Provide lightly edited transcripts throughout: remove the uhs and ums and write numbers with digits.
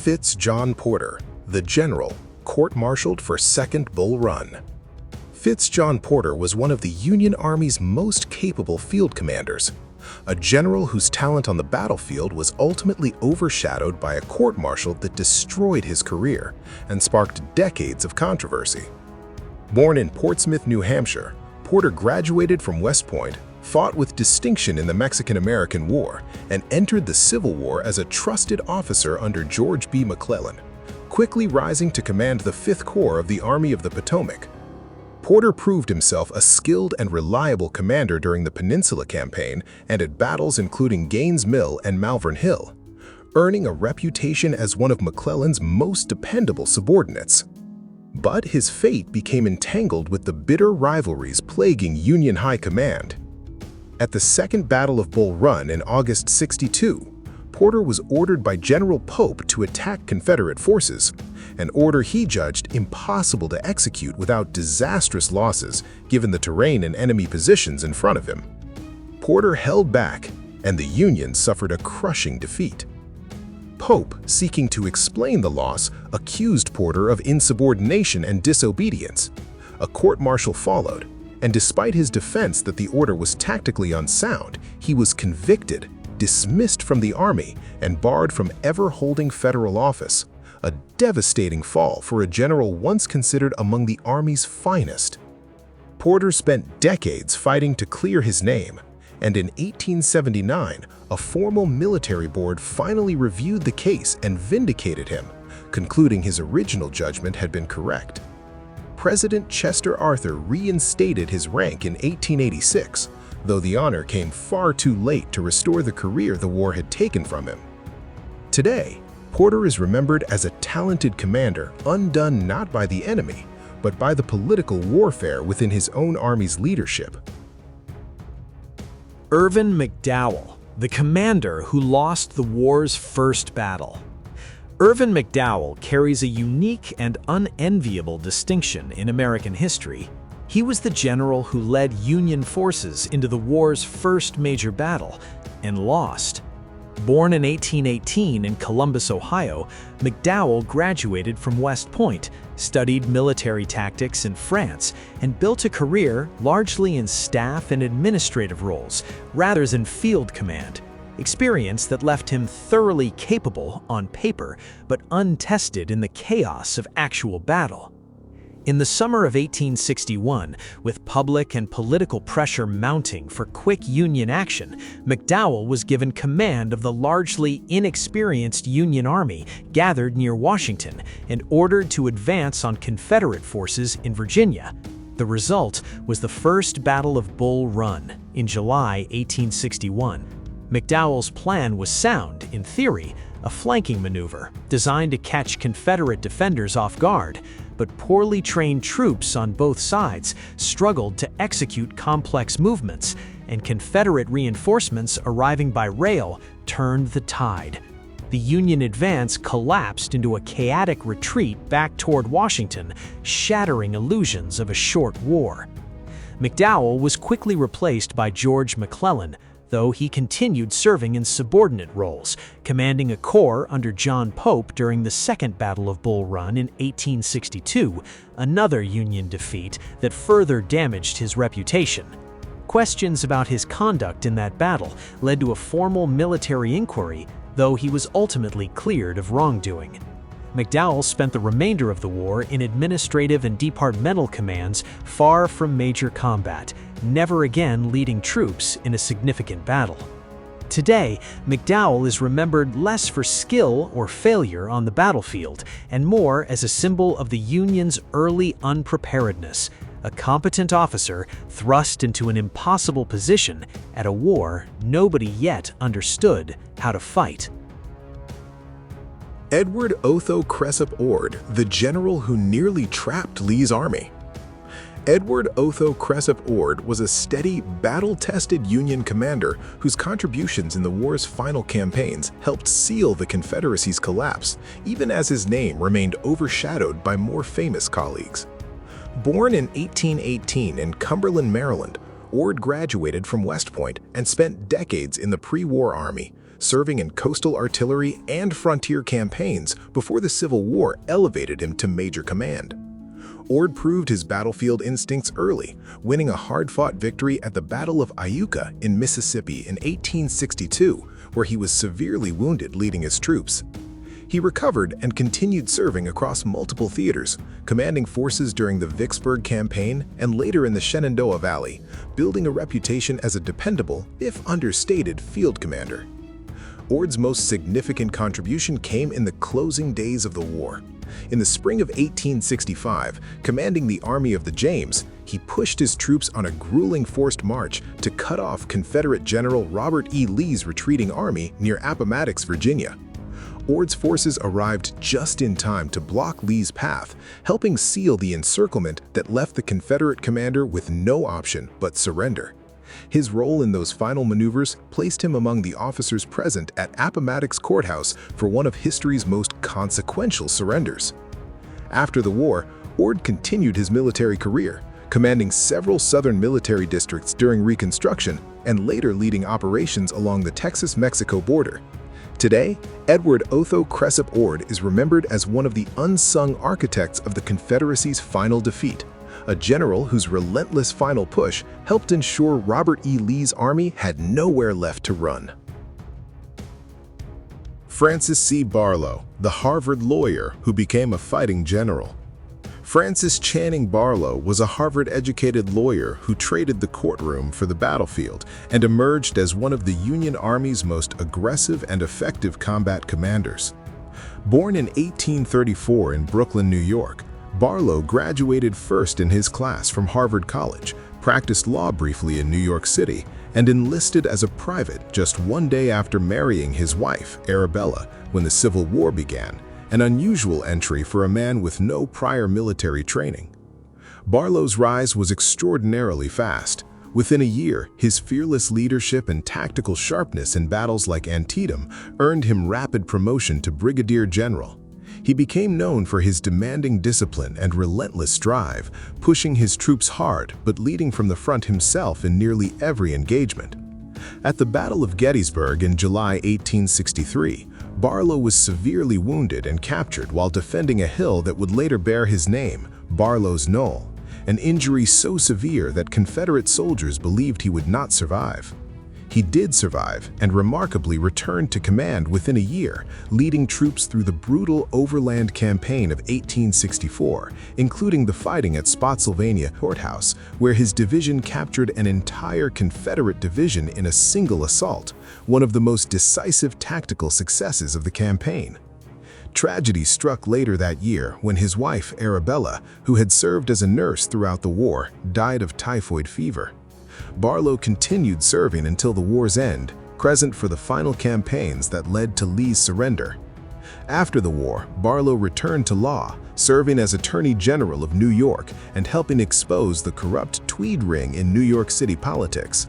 Fitz John Porter, the general, court-martialed for Second Bull Run. Fitz John Porter was one of the Union Army's most capable field commanders, a general whose talent on the battlefield was ultimately overshadowed by a court-martial that destroyed his career and sparked decades of controversy. Born in Portsmouth, New Hampshire, Porter graduated from West Point, fought with distinction in the Mexican-American War, and entered the Civil War as a trusted officer under George B. McClellan, quickly rising to command the 5th Corps of the Army of the Potomac. Porter proved himself a skilled and reliable commander during the Peninsula Campaign and at battles including Gaines' Mill and Malvern Hill, earning a reputation as one of McClellan's most dependable subordinates. But his fate became entangled with the bitter rivalries plaguing Union high command. At the Second Battle of Bull Run in August '62, Porter was ordered by General Pope to attack Confederate forces, an order he judged impossible to execute without disastrous losses given the terrain and enemy positions in front of him. Porter held back, and the Union suffered a crushing defeat. Pope, seeking to explain the loss, accused Porter of insubordination and disobedience. A court-martial followed, and despite his defense that the order was tactically unsound, he was convicted, dismissed from the Army, and barred from ever holding federal office, a devastating fall for a general once considered among the Army's finest. Porter spent decades fighting to clear his name, and in 1879, a formal military board finally reviewed the case and vindicated him, concluding his original judgment had been correct. President Chester Arthur reinstated his rank in 1886, though the honor came far too late to restore the career the war had taken from him. Today, Porter is remembered as a talented commander undone not by the enemy, but by the political warfare within his own army's leadership. Irvin McDowell, the commander who lost the war's first battle. Irvin McDowell carries a unique and unenviable distinction in American history. He was the general who led Union forces into the war's first major battle and lost. Born in 1818 in Columbus, Ohio, McDowell graduated from West Point, studied military tactics in France, and built a career largely in staff and administrative roles rather than field command, experience that left him thoroughly capable on paper but untested in the chaos of actual battle. In the summer of 1861, with public and political pressure mounting for quick Union action, McDowell was given command of the largely inexperienced Union Army gathered near Washington and ordered to advance on Confederate forces in Virginia. The result was the First Battle of Bull Run in July 1861. McDowell's plan was sound, in theory, a flanking maneuver designed to catch Confederate defenders off guard, but poorly trained troops on both sides struggled to execute complex movements, and Confederate reinforcements arriving by rail turned the tide. The Union advance collapsed into a chaotic retreat back toward Washington, shattering illusions of a short war. McDowell was quickly replaced by George McClellan, though he continued serving in subordinate roles, commanding a corps under John Pope during the Second Battle of Bull Run in 1862, another Union defeat that further damaged his reputation. Questions about his conduct in that battle led to a formal military inquiry, though he was ultimately cleared of wrongdoing. McDowell spent the remainder of the war in administrative and departmental commands far from major combat, never again leading troops in a significant battle. Today, McDowell is remembered less for skill or failure on the battlefield and more as a symbol of the Union's early unpreparedness, a competent officer thrust into an impossible position at a war nobody yet understood how to fight. Edward Otho Cresap Ord, the general who nearly trapped Lee's army. Edward Otho Cresap Ord was a steady, battle-tested Union commander whose contributions in the war's final campaigns helped seal the Confederacy's collapse, even as his name remained overshadowed by more famous colleagues. Born in 1818 in Cumberland, Maryland, Ord graduated from West Point and spent decades in the pre-war Army, serving in coastal artillery and frontier campaigns before the Civil War elevated him to major command. Ord proved his battlefield instincts early, winning a hard-fought victory at the Battle of Iuka in Mississippi in 1862, where he was severely wounded leading his troops. He recovered and continued serving across multiple theaters, commanding forces during the Vicksburg campaign and later in the Shenandoah Valley, building a reputation as a dependable, if understated, field commander. Ord's most significant contribution came in the closing days of the war. In the spring of 1865, commanding the Army of the James, he pushed his troops on a grueling forced march to cut off Confederate General Robert E. Lee's retreating army near Appomattox, Virginia. Ord's forces arrived just in time to block Lee's path, helping seal the encirclement that left the Confederate commander with no option but surrender. His role in those final maneuvers placed him among the officers present at Appomattox Courthouse for one of history's most consequential surrenders. After the war, Ord continued his military career, commanding several southern military districts during Reconstruction and later leading operations along the Texas-Mexico border. Today, Edward Otho Cresap Ord is remembered as one of the unsung architects of the Confederacy's final defeat, a general whose relentless final push helped ensure Robert E. Lee's army had nowhere left to run. Francis C. Barlow, the Harvard lawyer who became a fighting general. Francis Channing Barlow was a Harvard-educated lawyer who traded the courtroom for the battlefield and emerged as one of the Union Army's most aggressive and effective combat commanders. Born in 1834 in Brooklyn, New York, Barlow graduated first in his class from Harvard College, practiced law briefly in New York City, and enlisted as a private just one day after marrying his wife, Arabella, when the Civil War began, an unusual entry for a man with no prior military training. Barlow's rise was extraordinarily fast. Within a year, his fearless leadership and tactical sharpness in battles like Antietam earned him rapid promotion to brigadier general. He became known for his demanding discipline and relentless drive, pushing his troops hard but leading from the front himself in nearly every engagement. At the Battle of Gettysburg in July 1863, Barlow was severely wounded and captured while defending a hill that would later bear his name, Barlow's Knoll, an injury so severe that Confederate soldiers believed he would not survive. He did survive and remarkably returned to command within a year, leading troops through the brutal overland campaign of 1864, including the fighting at Spotsylvania Courthouse, where his division captured an entire Confederate division in a single assault, one of the most decisive tactical successes of the campaign. Tragedy struck later that year when his wife, Arabella, who had served as a nurse throughout the war, died of typhoid fever. Barlow continued serving until the war's end, present for the final campaigns that led to Lee's surrender. After the war, Barlow returned to law, serving as Attorney General of New York and helping expose the corrupt Tweed ring in New York City politics.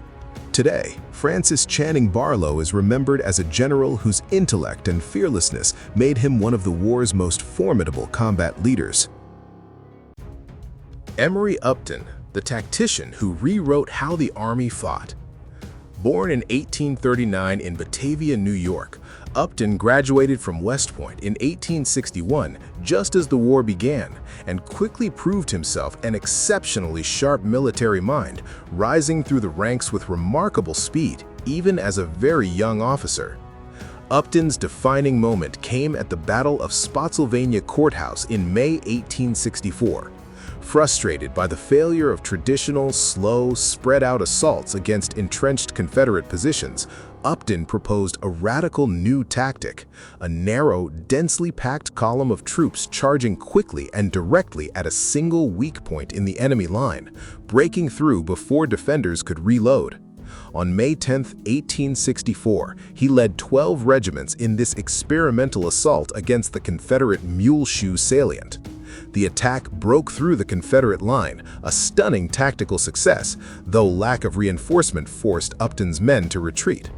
Today, Francis Channing Barlow is remembered as a general whose intellect and fearlessness made him one of the war's most formidable combat leaders. Emory Upton, the tactician who rewrote how the Army fought. Born in 1839 in Batavia, New York, Upton graduated from West Point in 1861 just as the war began and quickly proved himself an exceptionally sharp military mind, rising through the ranks with remarkable speed, even as a very young officer. Upton's defining moment came at the Battle of Spotsylvania Courthouse in May 1864. Frustrated by the failure of traditional, slow, spread-out assaults against entrenched Confederate positions, Upton proposed a radical new tactic, a narrow, densely packed column of troops charging quickly and directly at a single weak point in the enemy line, breaking through before defenders could reload. On May 10, 1864, he led 12 regiments in this experimental assault against the Confederate Muleshoe salient. The attack broke through the Confederate line, a stunning tactical success, though lack of reinforcement forced Upton's men to retreat.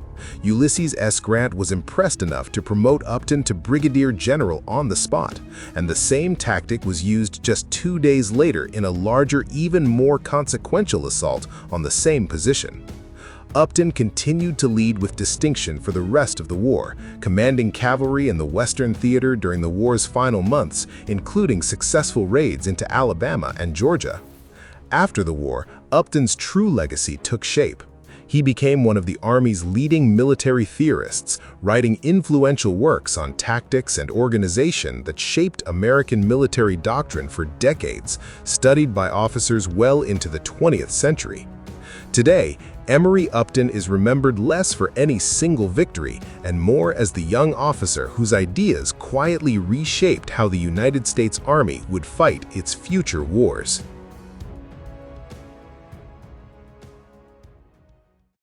Ulysses S. Grant was impressed enough to promote Upton to brigadier general on the spot, and the same tactic was used just 2 days later in a larger, even more consequential assault on the same position. Upton continued to lead with distinction for the rest of the war, commanding cavalry in the Western Theater during the war's final months, including successful raids into Alabama and Georgia. After the war, Upton's true legacy took shape. He became one of the Army's leading military theorists, writing influential works on tactics and organization that shaped American military doctrine for decades, studied by officers well into the 20th century. Today, Emory Upton is remembered less for any single victory and more as the young officer whose ideas quietly reshaped how the United States Army would fight its future wars.